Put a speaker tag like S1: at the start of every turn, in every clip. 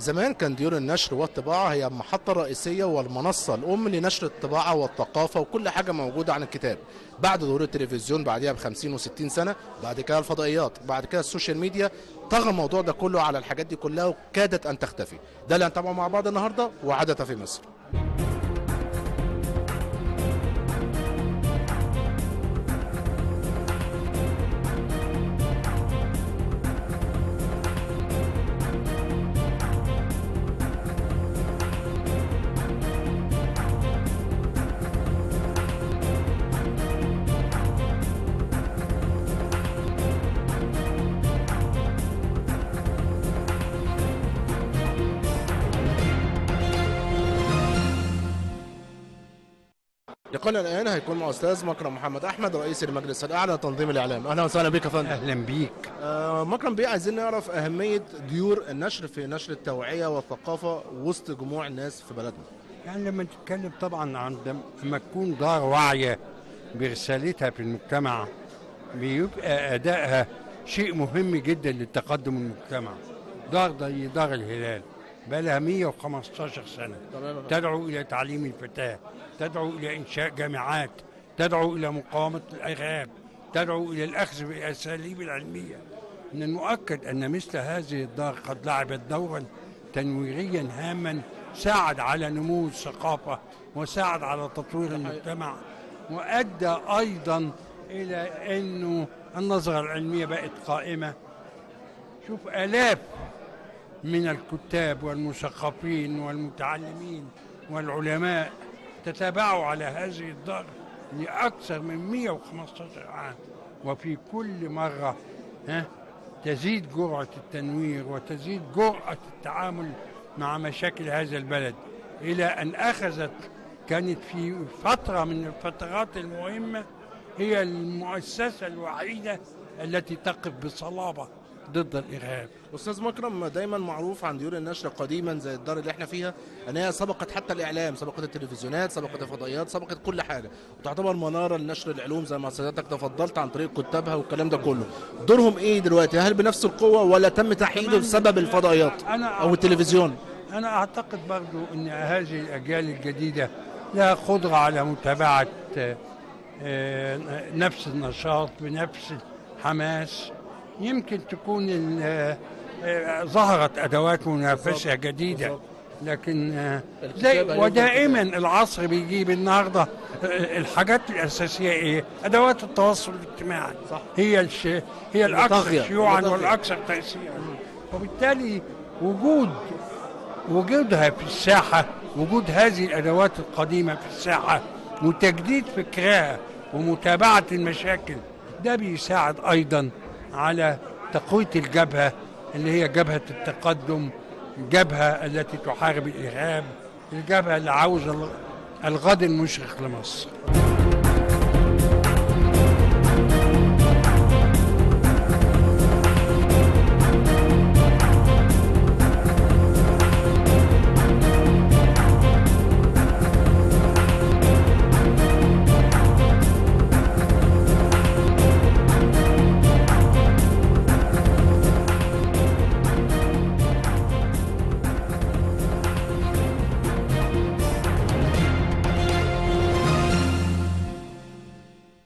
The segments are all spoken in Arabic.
S1: زمان كان ديور النشر والطباعة هي المحطة الرئيسية والمنصة الأم لنشر الطباعة والثقافة وكل حاجة موجودة عن الكتاب. بعد ظهور التلفزيون بعدها ب50 و60 سنة، بعد كده الفضائيات، بعد كده السوشيال ميديا، طغى الموضوع ده كله على الحاجات دي كلها وكادت أن تختفي. ده اللي هنتابعه مع بعض النهاردة وحدث في مصر. لقاءنا الان هيكون مع استاذ مكرم محمد احمد رئيس المجلس الاعلى لتنظيم الاعلام. اهلا وسهلا بك يا فندم.
S2: اهلا بيك.
S1: مكرم بيه، عايزين نعرف اهميه ديور النشر في نشر التوعيه والثقافه وسط جموع الناس في بلدنا.
S2: يعني لما تتكلم طبعا عن لما تكون دار واعيه برسالتها في المجتمع بيبقى ادائها شيء مهم جدا للتقدم المجتمع. دار زي دار الهلال بقى لها 115 سنه تدعو الى تعليم الفتاه، تدعو الى انشاء جامعات، تدعو الى مقاومه الارهاب، تدعو الى الاخذ بالاساليب العلميه. من المؤكد ان مثل هذه الدار قد لعبت دورا تنويريا هاما، ساعد على نمو الثقافه وساعد على تطوير المجتمع، وادى ايضا الى انه النظره العلميه بقت قائمه. شوف آلاف من الكتاب والمثقفين والمتعلمين والعلماء تتابعوا على هذه الدار لأكثر من 115 عام، وفي كل مرة تزيد جرعة التنوير وتزيد جرأة التعامل مع مشاكل هذا البلد، إلى أن كانت في فترة من الفترات المهمة هي المؤسسة الوحيدة التي تقف بصلابة ضد الإرهاب.
S1: استاذ مكرم، دايما معروف عن ديور النشر قديما زي الدار اللي احنا فيها ان هي سبقت حتى الاعلام، سبقت التلفزيونات، سبقت الفضائيات، سبقت كل حاجه، وتعتبر مناره لنشر العلوم زي ما سيادتك تفضلت عن طريق كتابها والكلام ده كله. دورهم ايه دلوقتي؟ هل بنفس القوه ولا تم تحييده بسبب الفضائيات او التلفزيون؟
S2: انا اعتقد برضو ان هذه الاجيال الجديده لها قدره على متابعه نفس النشاط بنفس الحماس. يمكن تكون ظهرت ادوات منافسه جديده، لكن ودائما العصر بيجيب النهارده الحاجات الاساسيه ايه؟ ادوات التواصل الاجتماعي. صح. هي الاكثر شيوعا والاكثر تاثيرا، وبالتالي وجودها في الساحه، وجود هذه الادوات القديمه في الساحه وتجديد فكرها ومتابعه المشاكل، ده بيساعد ايضا على تقوية الجبهة اللي هي جبهة التقدم، الجبهة التي تحارب الإرهاب، الجبهة اللي عاوزة الغد المشرق لمصر.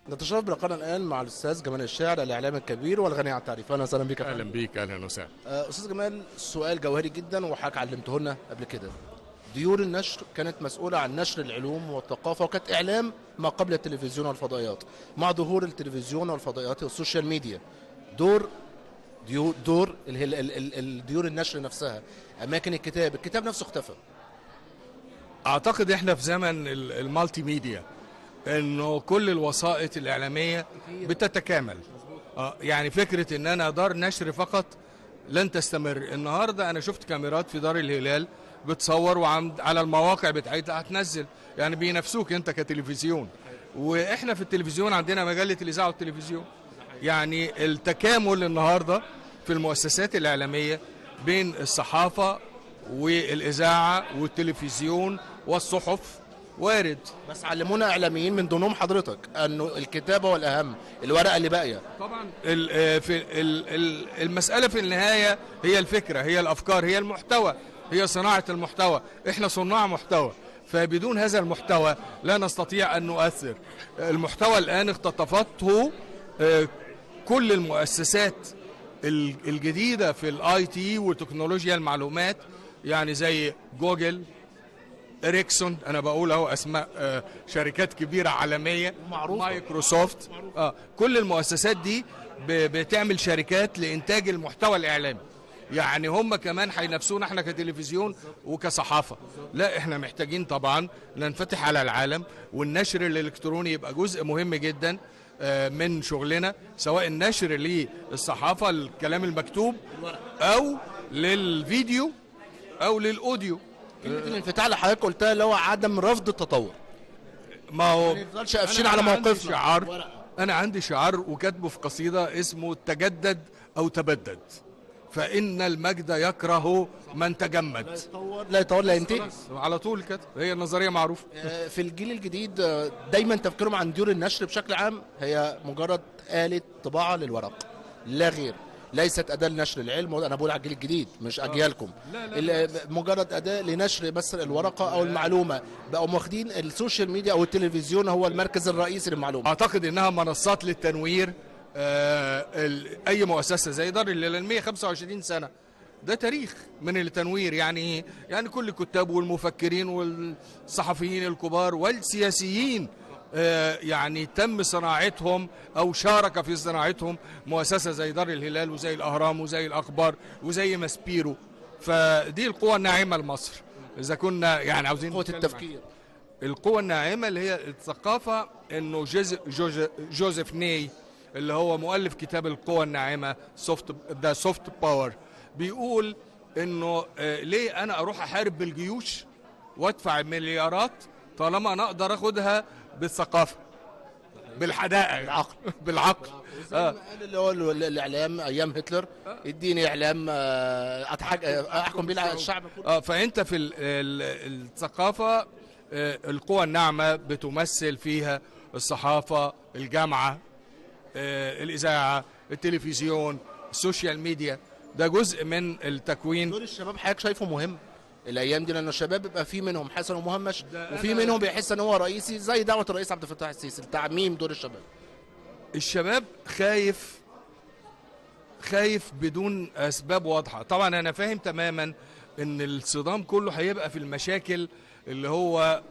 S1: نتشرف بلقائنا الان مع الاستاذ جمال الشاعر الاعلامي الكبير والغني عن التعريف. اهلا وسهلا بك.
S3: اهلا بيك. اهلا وسهلا.
S1: استاذ جمال، سؤال جوهري جدا وحضرتك علمته لنا قبل كده. ديور النشر كانت مسؤوله عن نشر العلوم والثقافه وكانت اعلام ما قبل التلفزيون والفضائيات. مع ظهور التلفزيون والفضائيات والسوشيال ميديا، دور الديور النشر نفسها، اماكن الكتاب نفسه اختفى.
S3: اعتقد احنا في زمن المالتي ميديا، انه كل الوسائط الاعلاميه بتتكامل. يعني فكره ان انا دار نشر فقط لن تستمر. النهارده انا شفت كاميرات في دار الهلال بتصور وعلى المواقع بتاعتها هتنزل، يعني بينافسوك انت كتلفزيون. واحنا في التلفزيون عندنا مجله الاذاعه والتلفزيون. يعني التكامل النهارده في المؤسسات الاعلاميه بين الصحافه والاذاعه والتلفزيون والصحف وارد.
S1: بس علمونا اعلاميين من ضمنهم حضرتك انه الكتابه والاهم، الورقه اللي باقيه.
S3: طبعا في المساله في النهايه هي الفكره، هي الافكار، هي المحتوى. هي صناعة المحتوى، احنا صناع محتوى، فبدون هذا المحتوى لا نستطيع أن نؤثر. المحتوى الآن اختطفته كل المؤسسات الجديدة في الاي تي وتكنولوجيا المعلومات، يعني زي جوجل، اريكسون، انا بقول اهو اسماء شركات كبيره عالميه
S1: معروفة.
S3: مايكروسوفت، كل المؤسسات دي بتعمل شركات لانتاج المحتوى الاعلامي. يعني هم كمان هينافسونا احنا كتلفزيون وكصحافه. لا، احنا محتاجين طبعا ننفتح على العالم، والنشر الالكتروني يبقى جزء مهم جدا من شغلنا، سواء النشر للصحافه الكلام المكتوب او للفيديو او للاوديو.
S1: كلمة الانفتاح اللي حضرتك قلتها اللي هو عدم رفض التطور،
S3: ما هو
S1: ما نفضلش قافشين على موقفنا.
S3: شعار، انا عندي شعار وكاتبه في قصيده اسمه تجدد او تبدد، فان المجد يكره من تجمد.
S1: لا يطور لا ينتهي.
S3: على طول كده، هي النظريه معروفه.
S1: في الجيل الجديد دايما تفكيرهم عن ديور النشر بشكل عام هي مجرد آلة طباعة للورق لا غير، ليست أداة لنشر العلم. أنا بقول على الجيل الجديد مش أجيالكم. مجرد أداة لنشر بس الورقة أو المعلومة. بقوا واخدين السوشيال ميديا أو التلفزيون هو المركز الرئيسي للمعلومة.
S3: اعتقد انها منصات للتنوير. اي مؤسسه زي دار العلميه 25 سنه، ده تاريخ من التنوير. يعني كل الكتاب والمفكرين والصحفيين الكبار والسياسيين يعني تم صناعتهم او شارك في صناعتهم مؤسسه زي دار الهلال وزي الاهرام وزي الاخبار وزي ماسبيرو. فدي القوه الناعمه لمصر اذا كنا يعني عاوزين
S1: قوة التفكير.
S3: القوه الناعمه اللي هي الثقافه. انه جوزيف ني اللي هو مؤلف كتاب القوة الناعمة ذا سوفت باور بيقول انه ليه انا اروح احارب بالجيوش وادفع مليارات طالما انا اقدر اخدها بالثقافة بالحدائق بالعقل.
S1: قال اللي هو الاعلام ايام هتلر، اديني اعلام احكم بيه الشعب كله.
S3: فانت في الثقافة القوى الناعمة بتمثل فيها الصحافة، الجامعة، الإذاعة، التلفزيون، السوشيال ميديا. ده جزء من التكوين.
S1: دور الشباب حضرتك شايفه مهم الايام دي، لان الشباب بيبقى في منهم حسن ومهمش وفي منهم بيحس ان هو رئيسي، زي دعوه الرئيس عبد الفتاح السيسي لتعميم دور الشباب.
S3: الشباب خايف بدون اسباب واضحه. طبعا انا فاهم تماما ان الصدام كله هيبقى في المشاكل اللي هو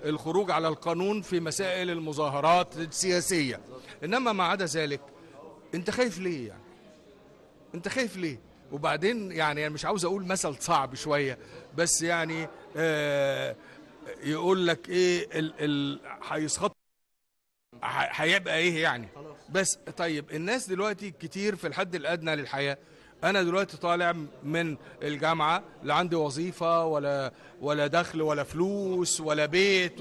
S3: الخروج على القانون في مسائل المظاهرات السياسيه، انما ما عدا ذلك انت خايف ليه؟ يعني انت خايف ليه؟ وبعدين يعني انا مش عاوز اقول مثل صعب شويه، بس يعني يقول لك ايه هيسخط هيبقى ايه يعني. بس طيب الناس دلوقتي كتير في الحد الادنى للحياه. انا دلوقتي طالع من الجامعه لا عندي وظيفه ولا دخل ولا فلوس ولا بيت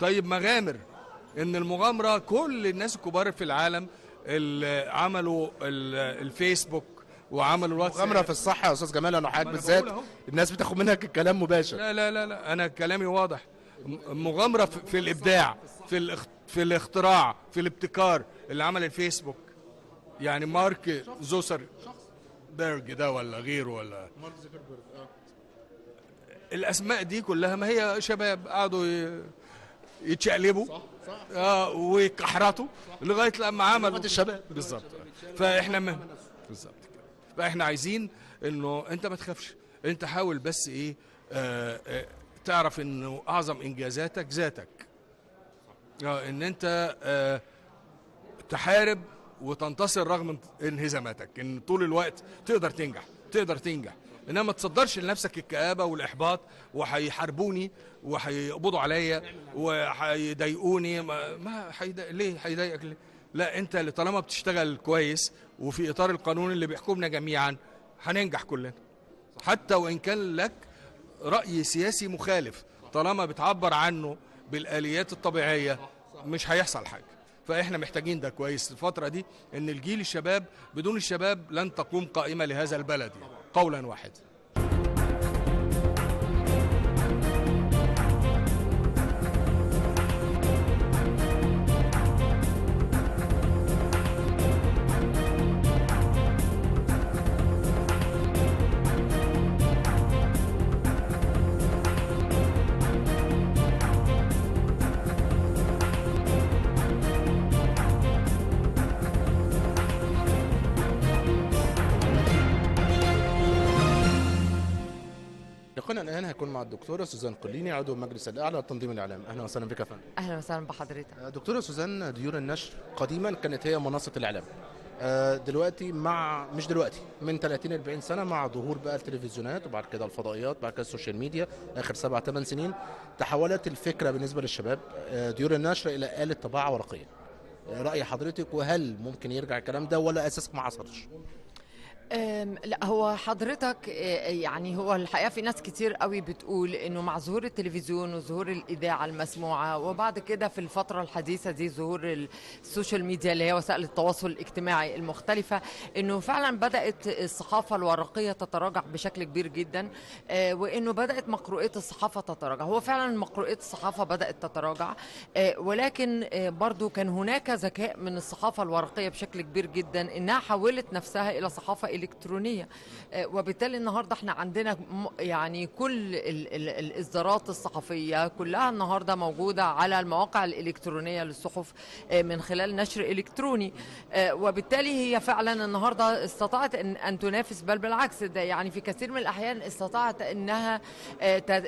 S3: طيب مغامر. ان المغامره كل الناس الكبار في العالم اللي عملوا الفيسبوك وعملوا الواتساب.
S1: مغامره في الصحه يا استاذ جمال، انا حضرتك بالذات الناس بتاخد منك الكلام مباشر.
S3: لا انا كلامي واضح. مغامره في الابداع، في الاختراع، في الابتكار اللي عمل الفيسبوك. يعني مارك زوكربيرج ده ولا غيره ولا
S1: مارك زوكربيرج.
S3: الاسماء دي كلها ما هي شباب قعدوا يتشقلبوا ويكحرطوا لغايه لما عملوا
S1: الشباب
S3: بالظبط. فاحنا بالظبط كده. فاحنا عايزين انه انت ما تخافش، انت حاول بس ايه تعرف انه اعظم انجازاتك ذاتك. ان انت تحارب وتنتصر رغم انهزاماتك، ان طول الوقت تقدر تنجح. انما ما تصدرش لنفسك الكآبة والاحباط وهيحاربوني وهيقبضوا عليا وهيضايقوني. ليه هيضايقك ليه؟ لا، انت اللي طالما بتشتغل كويس وفي اطار القانون اللي بيحكمنا جميعا هننجح كلنا، حتى وان كان لك رأي سياسي مخالف. طالما بتعبر عنه بالآليات الطبيعية مش هيحصل حاجة. فاحنا محتاجين ده كويس الفترة دي، ان الجيل الشباب بدون الشباب لن تقوم قائمة لهذا البلد يعني. قولا واحدا.
S1: لقاءنا الان هيكون مع الدكتوره سوزان قليني عضو المجلس الاعلى لتنظيم الاعلام. اهلا وسهلا بك يا فندم.
S4: اهلا وسهلا بحضرتك.
S1: دكتوره سوزان، ديور النشر قديما كانت هي منصه الاعلام. دلوقتي مش دلوقتي، من 30 40 سنه مع ظهور بقى التلفزيونات وبعد كده الفضائيات بعد كده السوشيال ميديا اخر 7 8 سنين تحولت الفكره بالنسبه للشباب ديور النشر الى آلة طباعه ورقيه. رأي حضرتك، وهل ممكن يرجع الكلام ده ولا اساسك ما حصلش؟
S4: لا، هو حضرتك يعني هو الحقيقة في ناس كتير قوي بتقول انه مع ظهور التلفزيون وظهور الإذاعة المسموعة وبعد كده في الفترة الحديثة دي ظهور السوشيال ميديا اللي هي وسائل التواصل الاجتماعي المختلفة، انه فعلا بدأت الصحافة الورقية تتراجع بشكل كبير جدا، وانه بدأت مقروءات الصحافة تتراجع. هو فعلا مقروءات الصحافة بدأت تتراجع، ولكن برضو كان هناك ذكاء من الصحافة الورقية بشكل كبير جدا انها حولت نفسها الى صحافة إلكترونية. وبالتالي النهاردة احنا عندنا يعني كل الإصدارات الصحفية كلها النهاردة موجودة على المواقع الإلكترونية للصحف من خلال نشر إلكتروني، وبالتالي هي فعلا النهاردة استطاعت أن تنافس، بل بالعكس ده يعني في كثير من الأحيان استطاعت أنها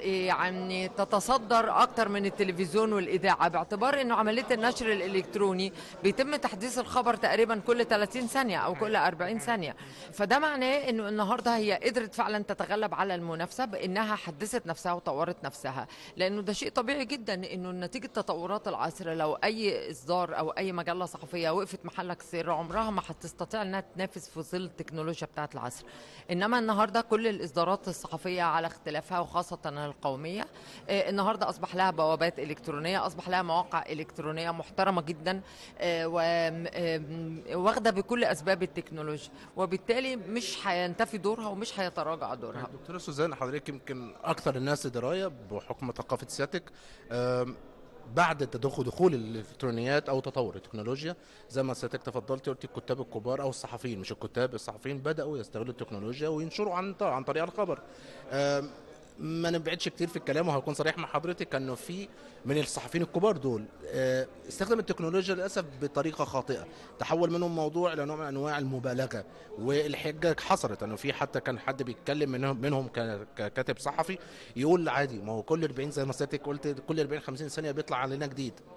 S4: يعني تتصدر أكتر من التلفزيون والإذاعة، باعتبار أنه عملية النشر الإلكتروني بيتم تحديث الخبر تقريبا كل 30 ثانية أو كل 40 ثانية. فده معناه انه النهارده هي قدرت فعلا تتغلب على المنافسه بانها حدثت نفسها وطورت نفسها، لانه ده شيء طبيعي جدا انه نتيجه تطورات العصر لو اي اصدار او اي مجله صحفيه وقفت محلك سر عمرها ما هتستطيع انها تنافس في ظل التكنولوجيا بتاعه العصر. انما النهارده كل الاصدارات الصحفيه على اختلافها وخاصه القوميه النهارده اصبح لها بوابات الكترونيه، اصبح لها مواقع الكترونيه محترمه جدا واخده بكل اسباب التكنولوجيا، وبالتالي مش هينتفي دورها ومش هيتراجع دورها.
S1: دكتوره سوزان، حضرتك يمكن اكثر الناس درايه بحكم ثقافه سيادتك. بعد دخول الالكترونيات او تطور التكنولوجيا زي ما سيادتك تفضلتي قلتي، الكتاب الكبار او الصحفيين، مش الكتاب، الصحفيين بداوا يستغلوا التكنولوجيا وينشروا عن طريق الخبر. ما نبعدش كتير في الكلام، وهكون صريح مع حضرتك انه في من الصحفيين الكبار دول استخدم التكنولوجيا للاسف بطريقه خاطئه، تحول منهم موضوع الى نوع من انواع المبالغه، والحجه حصلت انه في حتى كان حد بيتكلم منهم ككاتب صحفي يقول عادي، ما هو كل 40 زي ما سيادتك قلت كل 40 50 ثانيه بيطلع علينا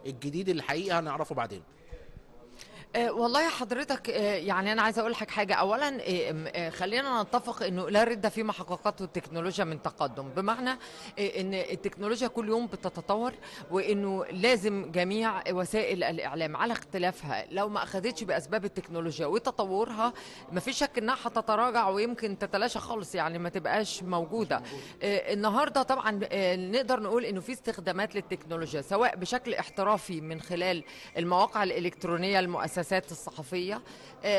S1: الجديد الحقيقه هنعرفه بعدين.
S4: والله حضرتك يعني انا عايزه اقول لك حاجه. اولا خلينا نتفق انه لا رد فيما حققته التكنولوجيا من تقدم، بمعنى ان التكنولوجيا كل يوم بتتطور، وانه لازم جميع وسائل الاعلام على اختلافها لو ما اخذتش باسباب التكنولوجيا وتطورها ما فيش شك انها هتتراجع ويمكن تتلاشى خالص، يعني ما تبقاش موجوده. النهارده طبعا نقدر نقول انه في استخدامات للتكنولوجيا سواء بشكل احترافي من خلال المواقع الالكترونيه المؤسسات الصحفية،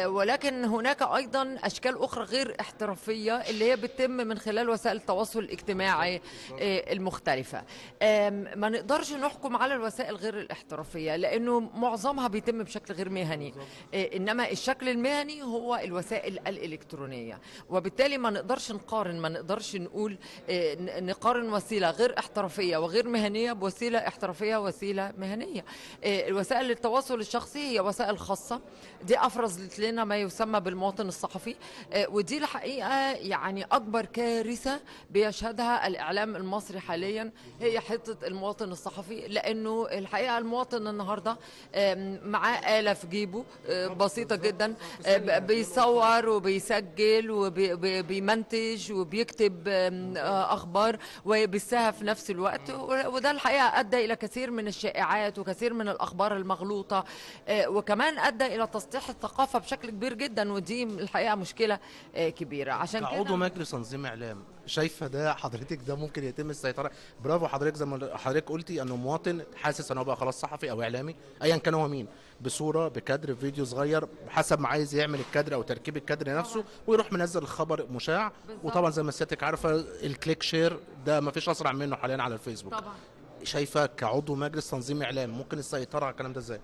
S4: ولكن هناك أيضا أشكال أخرى غير احترافية اللي هي بتتم من خلال وسائل التواصل الاجتماعي المختلفة. ما نقدرش نحكم على الوسائل غير الاحترافية لأنه معظمها بيتم بشكل غير مهني، إنما الشكل المهني هو الوسائل الإلكترونية، وبالتالي ما نقدرش نقارن وسيلة غير احترافية وغير مهنية بوسيلة احترافية وسيلة مهنية. الوسائل التواصل الشخصي هي وسائل خاصة، دي أفرزت لنا ما يسمى بالمواطن الصحفي، ودي الحقيقة يعني أكبر كارثة بيشهدها الإعلام المصري حاليا هي حتة المواطن الصحفي، لأنه الحقيقة المواطن النهاردة معاه آلة في جيبه بسيطة جدا، بيصور وبيسجل وبيمنتج وبيكتب أخبار وبيساها في نفس الوقت، وده الحقيقة أدى إلى كثير من الشائعات وكثير من الأخبار المغلوطة، وكمان أدى إلى تسطيح الثقافة بشكل كبير جدا، ودي الحقيقة مشكلة كبيرة. عشان كده
S1: كعضو مجلس تنظيم إعلام شايفة ده حضرتك ده ممكن يتم السيطرة؟ برافو حضرتك، زي ما حضرتك قلتي انه مواطن حاسس انه بقى خلاص صحفي او اعلامي ايا كان هو مين، بصورة بكادر فيديو صغير حسب ما عايز يعمل الكادر او تركيب الكادر نفسه ويروح منزل الخبر مشاع. وطبعا زي ما سيادتك عارفة الكليك شير ده ما فيش اسرع منه حاليا على الفيسبوك.
S4: طبعا
S1: شايفة كعضو مجلس تنظيم إعلام ممكن السيطرة على الكلام ده ازاي؟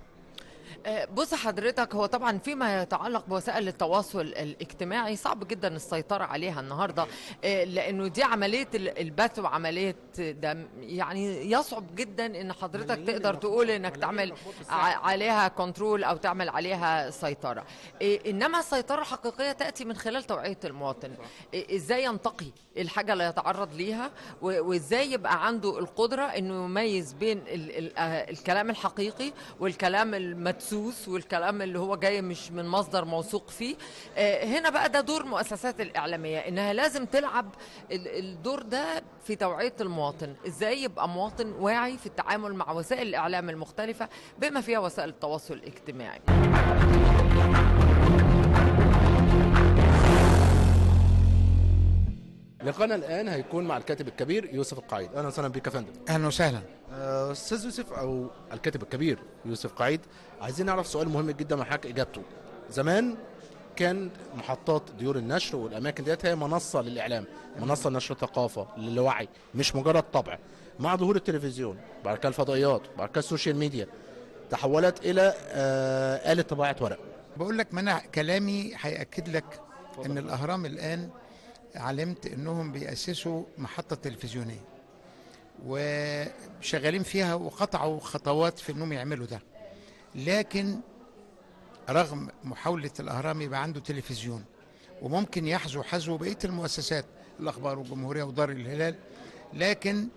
S4: بص حضرتك، هو طبعا فيما يتعلق بوسائل التواصل الاجتماعي صعب جدا السيطرة عليها النهاردة، لأنه دي عملية البث وعملية ده، يعني يصعب جدا إن حضرتك تقدر تقول إنك تعمل عليها كنترول أو تعمل عليها سيطرة. إنما السيطرة الحقيقية تأتي من خلال توعية المواطن، إزاي ينتقي الحاجة اللي يتعرض ليها، وإزاي يبقى عنده القدرة إنه يميز بين الكلام الحقيقي والكلام المدسوس والكلام اللي هو جاي مش من مصدر موثوق فيه. هنا بقى ده دور المؤسسات الإعلامية، إنها لازم تلعب الدور ده في توعية المواطن، إزاي يبقى مواطن واعي في التعامل مع وسائل الإعلام المختلفة بما فيها وسائل التواصل الاجتماعي.
S1: لقاءنا الان هيكون مع الكاتب الكبير يوسف القعيد. اهلا وسهلا بك يا فندم.
S5: اهلا وسهلا.
S1: استاذ يوسف او الكاتب الكبير يوسف قعيد، عايزين نعرف سؤال مهم جدا مع حضرتك اجابته. زمان كان محطات ديور النشر والاماكن ديت هي منصه للاعلام، منصه لنشر الثقافه للوعي، مش مجرد طبع. مع ظهور التلفزيون بعد كده الفضائيات بعد كده السوشيال ميديا تحولت الى آلة طباعه ورق.
S5: بقول لك، ما انا كلامي هيأكد لك ان الاهرام الان علمت انهم بيأسسوا محطة تلفزيونية وشغالين فيها وقطعوا خطوات في انهم يعملوا ده. لكن رغم محاولة الاهرام يبقى عنده تلفزيون وممكن يحذو بقية المؤسسات، الاخبار والجمهورية ودار الهلال، لكن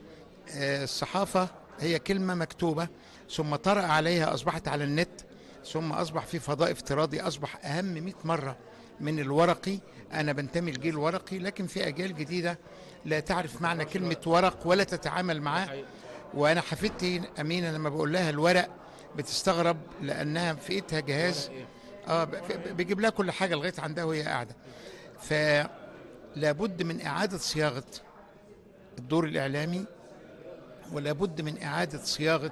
S5: الصحافة هي كلمة مكتوبة ثم طرأ عليها، اصبحت على النت، ثم اصبح في فضاء افتراضي، اصبح اهم 100 مرة من الورقي. أنا بنتمي لجيل ورقي، لكن في أجيال جديدة لا تعرف معنى كلمة ورق ولا تتعامل معاه. وأنا حفيدتي أمينة لما بقول لها الورق بتستغرب، لأنها في إيدها جهاز بيجيب لها كل حاجة لغاية عندها وهي قاعدة. فلا بد من إعادة صياغة الدور الإعلامي، ولا بد من إعادة صياغة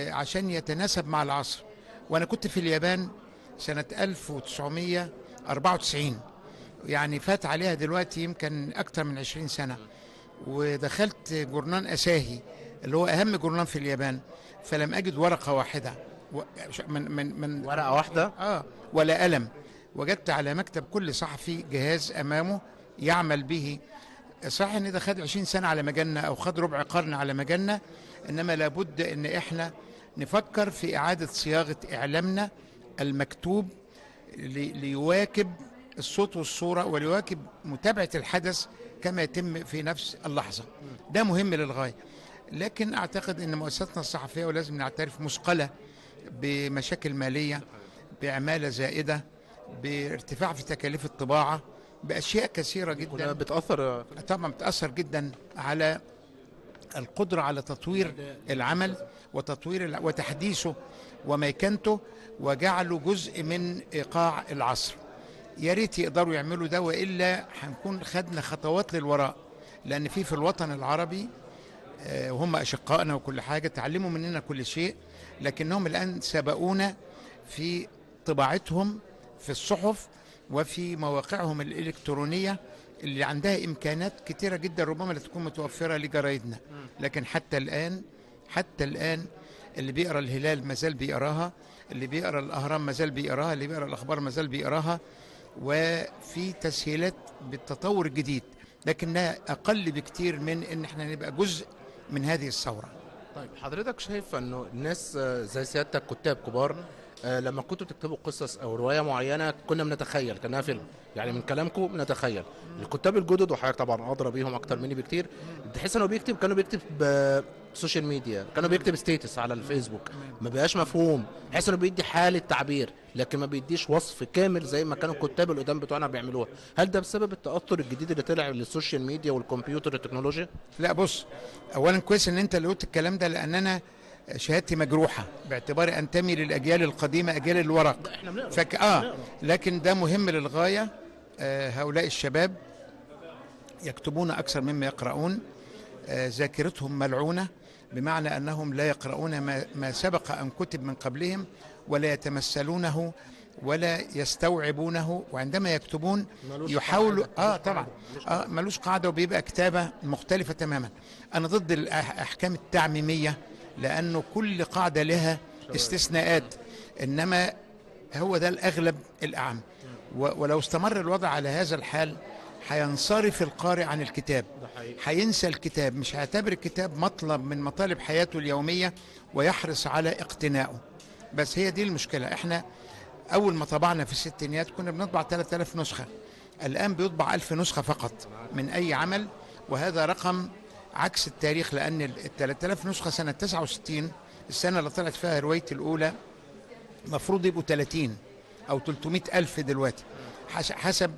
S5: عشان يتناسب مع العصر. وأنا كنت في اليابان سنة 1994، يعني فات عليها دلوقتي يمكن أكثر من 20 سنة، ودخلت جورنان أساهي اللي هو أهم جورنان في اليابان، فلم أجد ورقة واحدة من
S1: ورقة واحدة
S5: ولا قلم. وجدت على مكتب كل صحفي جهاز أمامه يعمل به. صحيح ان ده خد 20 سنة على مجالنا او خد ربع قرن على مجالنا، انما لابد ان احنا نفكر في اعادة صياغة اعلامنا المكتوب ليواكب الصوت والصورة وليواكب متابعة الحدث كما يتم في نفس اللحظة. ده مهم للغاية. لكن اعتقد ان مؤسساتنا الصحفية، ولازم نعترف، مثقلة بمشاكل مالية، بعمالة زائدة، بارتفاع في تكاليف الطباعة، بأشياء كثيرة جدا
S1: بتأثر.
S5: طبعا بتأثر جدا على القدرة على تطوير العمل وتطوير وتحديثه وميكنته وجعله جزء من إيقاع العصر. يا ريت يقدروا يعملوا ده، وإلا هنكون خدنا خطوات للوراء. لأن في الوطن العربي وهم أشقائنا وكل حاجة، تعلموا مننا كل شيء، لكنهم الآن سبقونا في طباعتهم في الصحف وفي مواقعهم الإلكترونية اللي عندها إمكانات كتيرة جدا ربما لا تكون متوفرة لجرايدنا. لكن حتى الآن اللي بيقرأ الهلال مازال بيقراها، اللي بيقرأ الأهرام مازال بيقراها، اللي بيقرأ الأخبار مازال بيقراها، وفي تسهيلات بالتطور الجديد، لكنها أقل بكتير من إن احنا نبقى جزء من هذه الثورة.
S1: طيب حضرتك شايف انه الناس زي سيادتك كتاب كبار لما كنتوا بتكتبوا قصص او روايه معينه كنا بنتخيل كانها فيلم، يعني من كلامكم بنتخيل. الكتاب الجدد وحضرتك طبعا ادرى بيهم اكتر مني بكتير، تحس انه كانوا بيكتب سوشيال ميديا، كانوا بيكتب ستيتس على الفيسبوك، ما بقاش مفهوم، تحس انه بيدي حاله تعبير لكن ما بيديش وصف كامل زي ما كانوا الكتاب القدام بتوعنا بيعملوها. هل ده بسبب التاثر الجديد اللي طلع للسوشيال ميديا والكمبيوتر والتكنولوجيا؟
S5: لا بص، اولا كويس ان انت اللي قلت الكلام ده، لان انا شهادتي مجروحه باعتباري انتمي للاجيال القديمه، اجيال الورق.
S1: احنا بنقرا
S5: لكن ده مهم للغايه. هؤلاء الشباب يكتبون اكثر مما يقرؤون، ذاكرتهم ملعونه، بمعنى انهم لا يقرؤون ما سبق ان كتب من قبلهم، ولا يتمثلونه ولا يستوعبونه، وعندما يكتبون يحاولوا طبعا ملوش قاعده، وبيبقى كتابه مختلفه تماما. انا ضد الاحكام التعميميه، لانه كل قاعده لها استثناءات. إنما هو ده الأغلب الأعم. ولو استمر الوضع على هذا الحال هينصرف القارئ عن الكتاب، هينسى الكتاب، مش هيعتبر الكتاب مطلب من مطالب حياته اليومية ويحرص على اقتنائه. بس هي دي المشكلة. احنا أول ما طبعنا في الستينيات كنا بنطبع 3000 نسخة، الآن بيطبع 1000 نسخة فقط من أي عمل، وهذا رقم عكس التاريخ، لأن ال 3000 نسخة سنة 69 السنة اللي طلعت فيها روايتي الأولى مفروض يبقوا 30 أو 300 ألف دلوقتي، حسب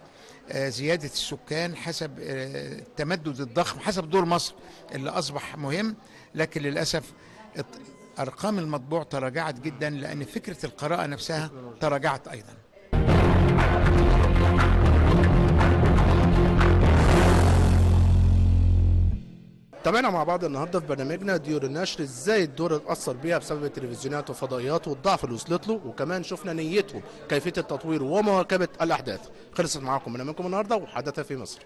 S5: زيادة السكان، حسب التمدد الضخم، حسب دور مصر اللي أصبح مهم. لكن للأسف أرقام المطبوع تراجعت جدا، لأن فكرة القراءة نفسها تراجعت أيضا.
S1: تابعنا مع بعض النهارده في برنامجنا ديور النشر ازاي الدور اتاثر بيها بسبب التلفزيونات والفضائيات والضعف اللي وصلت له، وكمان شفنا نيتهم كيفيه التطوير ومواكبه الاحداث. خلصت معاكم برنامجكم النهارده وحدث في مصر.